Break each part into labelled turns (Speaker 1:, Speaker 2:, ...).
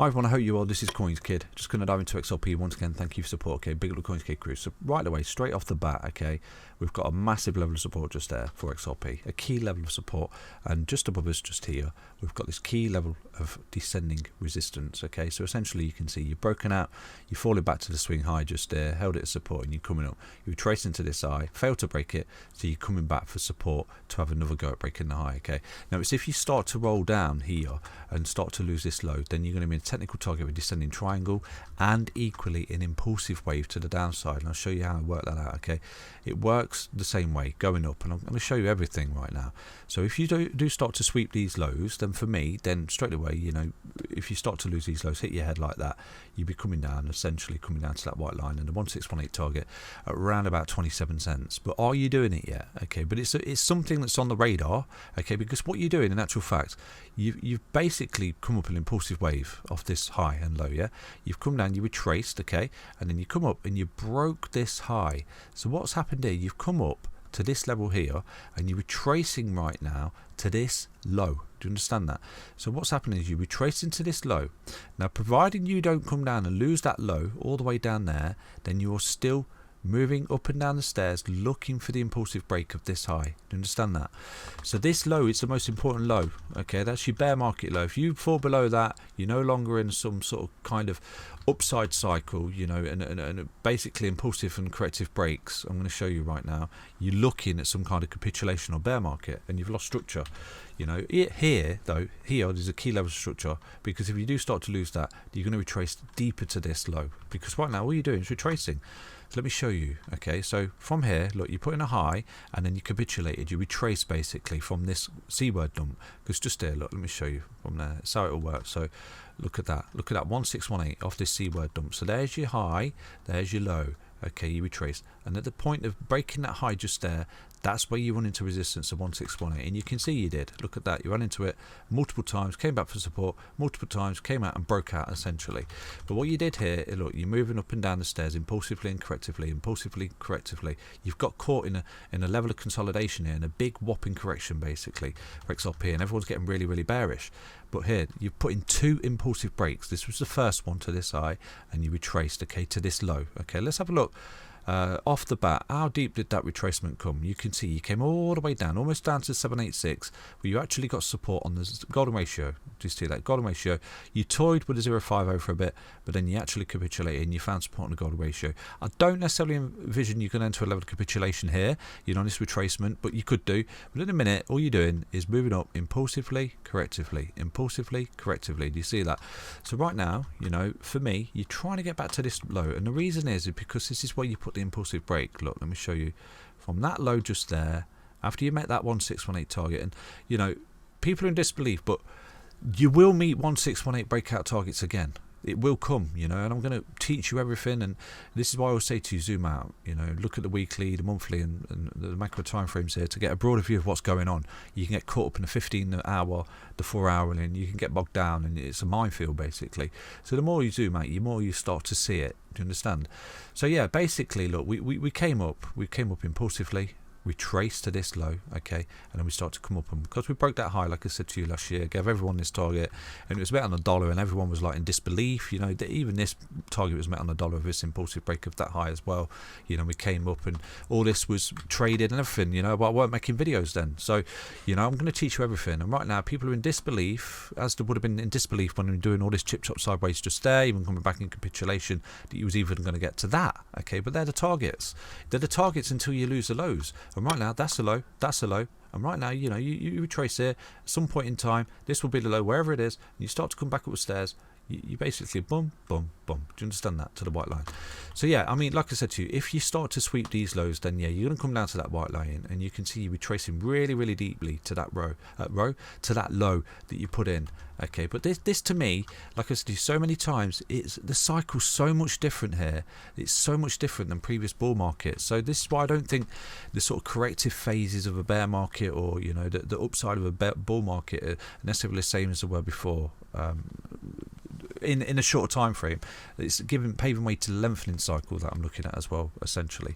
Speaker 1: Hi everyone, I hope you all. This is CoinsKid. Just going to dive into XRP once again. Thank you for support. Okay, big little CoinsKid crew. So right away, straight off the bat, okay, we've got a massive level of support just there for XRP, a key level of support, and just above us, just here, we've got this key level of descending resistance. Okay, so essentially you can see you've broken out, you're falling back to the swing high just there, held it as support, and you're coming up. You trace into this high, failed to break it, so you're coming back for support to have another go at breaking the high. Okay, now it's if you start to roll down here and start to lose this low, then you're going to be in technical target with descending triangle and equally an impulsive wave to the downside, and I'll show you how I work that out. Okay, it works the same way going up, and I'm going to show you everything right now. So if you do start to sweep these lows, then for me, then straight away, you know, if you start to lose these lows, hit your head like that, you'll be coming down, essentially coming down to that white line and the 1618 target at around about 27 cents. But are you doing it yet? Okay, but it's something that's on the radar. Okay, because what you're doing in actual fact, you've basically come up an impulsive wave off this high and low. Yeah, you've come down, you retraced, okay, and then you come up and you broke this high. So what's happened here? You've come up to this level here and you're retracing right now to this low. Do you understand that? So what's happening is you're retracing to this low. Now providing you don't come down and lose that low all the way down there, then you're still moving up and down the stairs looking for the impulsive break of this high. Do you understand that? So this low is the most important low. Okay, that's your bear market low. If you fall below that, you're no longer in some sort of kind of upside cycle, you know, and basically impulsive and corrective breaks. I'm going to show you right now. You're looking at some kind of capitulation or bear market and you've lost structure. You know, here though, here there's a key level of structure, because if you do start to lose that, you're going to retrace deeper to this low, because right now all you're doing is retracing. So let me show you. Okay, so from here, look, you put in a high and then you capitulated, you retrace basically from this C word dump, because just there, look, let me show you from there. That's how it'll work. So look at that 1618 off this C word dump. So there's your high, there's your low. Okay, you retrace, and at the point of breaking that high just there, that's where you run into resistance of 1618, and you can see you did. Look at that, you ran into it multiple times, came back for support multiple times, came out and broke out essentially. But what you did here, look, you're moving up and down the stairs impulsively and correctively, you've got caught in a level of consolidation here, in a big whopping correction basically for XRP, and everyone's getting really bearish. But here you've put in two impulsive breaks. This was the first one to this high, and you retraced, okay, to this low. Okay, let's have a look. Off the bat, how deep did that retracement come? You can see you came all the way down, almost down to 786, where you actually got support on the golden ratio. Do you see that golden ratio? You toyed with a 0.50 for a bit, but then you actually capitulated and you found support on the golden ratio. I don't necessarily envision you can enter a level of capitulation here, you know, on this retracement, but you could do. But in a minute, all you're doing is moving up impulsively, correctively. Do you see that? So right now, you know, for me, you're trying to get back to this low, and the reason is because this is where you put the impulsive break. Look, let me show you from that low just there, after you met that 1618 target, and you know, people are in disbelief, but you will meet 1618 breakout targets again. It will come, you know, and I'm going to teach you everything, and this is why I always say to you, zoom out, you know, look at the weekly, the monthly, and the macro time frames here to get a broader view of what's going on. You can get caught up in the 15 hour, the 4 hour, and you can get bogged down, and it's a minefield basically. So the more you zoom out, the more you start to see it. Do you understand? So yeah, basically, look, we came up impulsively, we traced to this low, okay, and then we start to come up, and because we broke that high, like I said to you last year, gave everyone this target, and it was met on the dollar, and everyone was like in disbelief, you know, that even this target was met on the dollar with this impulsive break of that high as well. You know, we came up and all this was traded and everything, you know, but I weren't making videos then. So, you know, I'm going to teach you everything, and right now people are in disbelief, as they would have been in disbelief when we were doing all this chip chop sideways just there, even coming back in capitulation, that you was even going to get to that, okay, but they're the targets. They're the targets until you lose the lows. And right now, that's a low, and right now, you know, you retrace it. At some point in time, this will be the low, wherever it is, and you start to come back up the stairs, you basically boom. Do you understand that, to the white line? So yeah, I mean, like I said to you, if you start to sweep these lows, then yeah, you're going to come down to that white line, and you can see you retracing really deeply to that to that low that you put in. Okay, but this to me, like I said to you so many times, it's the cycle's so much different here. It's so much different than previous bull markets. So this is why I don't think the sort of corrective phases of a bear market, or you know, the upside of a bull market are necessarily the same as they were before. in a shorter time frame. It's paving way to the lengthening cycle that I'm looking at as well, essentially.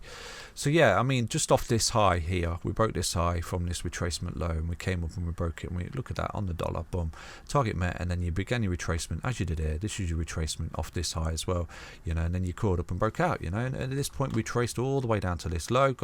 Speaker 1: So yeah, I mean, just off this high here, we broke this high from this retracement low, and we came up and we broke it, and we look at that on the dollar, boom, target met, and then you began your retracement as you did here. This is your retracement off this high as well, you know, and then you caught up and broke out, you know, and at this point we traced all the way down to this low,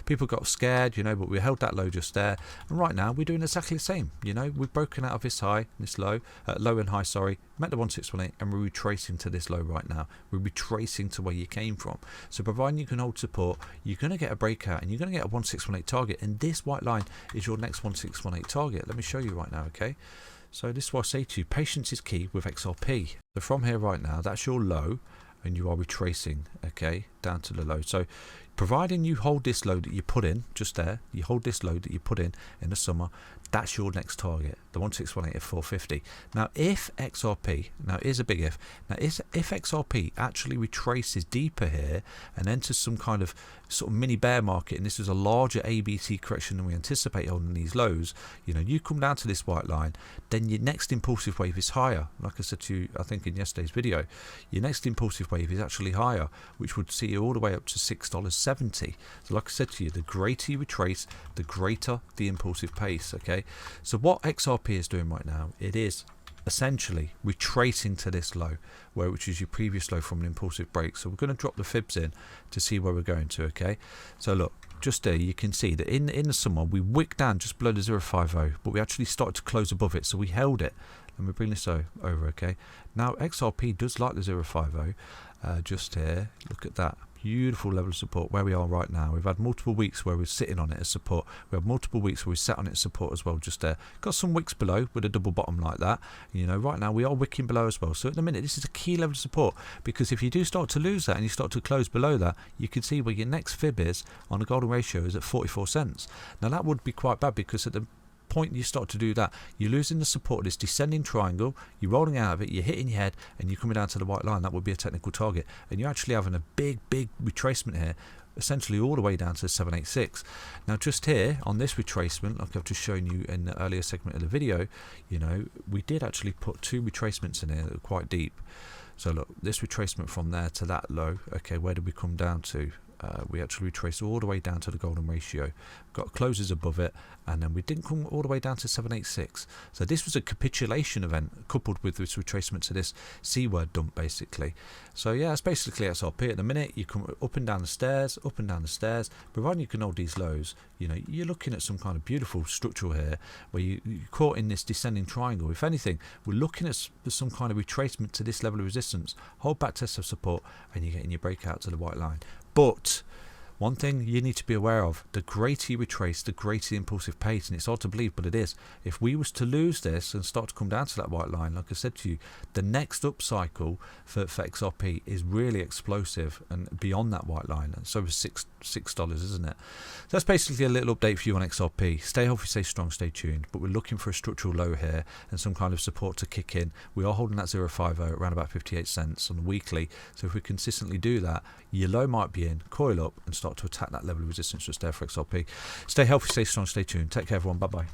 Speaker 1: people got scared, you know, but we held that low just there, and right now we're doing exactly the same, you know, we've broken out of this high, this low, low and high, sorry, met the 1618, and we're retracing to this low right now. We're retracing to where you came from. So providing you can hold support, you're going to get a breakout, and you're going to get a 1618 target, and this white line is your next 1618 target. Let me show you right now, okay? So this is what I say to you, patience is key with XRP. So from here right now, that's your low, and you are retracing, okay, down to the low. So providing you hold this low that you put in just there, you hold this low that you put in the summer, that's your next target, the 1618 at 450. Now if XRP, now here's a big if, now if XRP actually retraces deeper here and enters some kind of sort of mini bear market, and this is a larger ABC correction than we anticipate holding these lows, you know, you come down to this white line, then your next impulsive wave is higher. Like I said to you, I think in yesterday's video, your next impulsive wave is actually higher, which would see you all the way up to $6.70. So like I said to you, the greater you retrace, the greater the impulsive pace, okay? So what XRP is doing right now, it is essentially retracing to this low, which is your previous low from an impulsive break. So we're going to drop the fibs in to see where we're going to, okay? So look, just there you can see that in the summer we wicked down just below the 050, but we actually started to close above it, so we held it. Let me bring this over, okay? Now XRP does like the 050, just here, look at that. Beautiful level of support where we are right now. We've had multiple weeks where we're sitting on it as support. We have multiple weeks where we sat on it as support as well, just there. Got some wicks below with a double bottom like that. You know, right now we are wicking below as well. So at the minute, this is a key level of support, because if you do start to lose that and you start to close below that, you can see where your next fib is on the golden ratio is at 44 cents. Now that would be quite bad, because at the point you start to do that, you're losing the support of this descending triangle, you're rolling out of it, you're hitting your head, and you're coming down to the white line. That would be a technical target, and you're actually having a big retracement here, essentially all the way down to 786. Now just here on this retracement, like I've just shown you in the earlier segment of the video, you know, we did actually put two retracements in here that are quite deep. So look, this retracement from there to that low, okay, where did we come down to? We actually retraced all the way down to the golden ratio, got closes above it, and then we didn't come all the way down to 786. So this was a capitulation event coupled with this retracement to this C word dump, basically. So yeah, that's basically XRP at the minute. You come up and down the stairs, providing you can hold these lows, you know, you're looking at some kind of beautiful structural here where you're caught in this descending triangle. If anything, we're looking at some kind of retracement to this level of resistance, hold back test of support, and you're getting your breakout to the white line. But one thing you need to be aware of, the greater you retrace, the greater the impulsive pace, and it's hard to believe, but it is. If we was to lose this and start to come down to that white line, like I said to you, the next up cycle for XRP is really explosive and beyond that white line. It's over $6, isn't it? So that's basically a little update for you on XRP. Stay healthy, stay strong, stay tuned, but we're looking for a structural low here and some kind of support to kick in. We are holding that 050 at around about 58 cents on the weekly, so if we consistently do that, your low might be in, coil up and start to attack that level of resistance just there for XRP. Stay healthy, stay strong, stay tuned. Take care everyone, bye bye.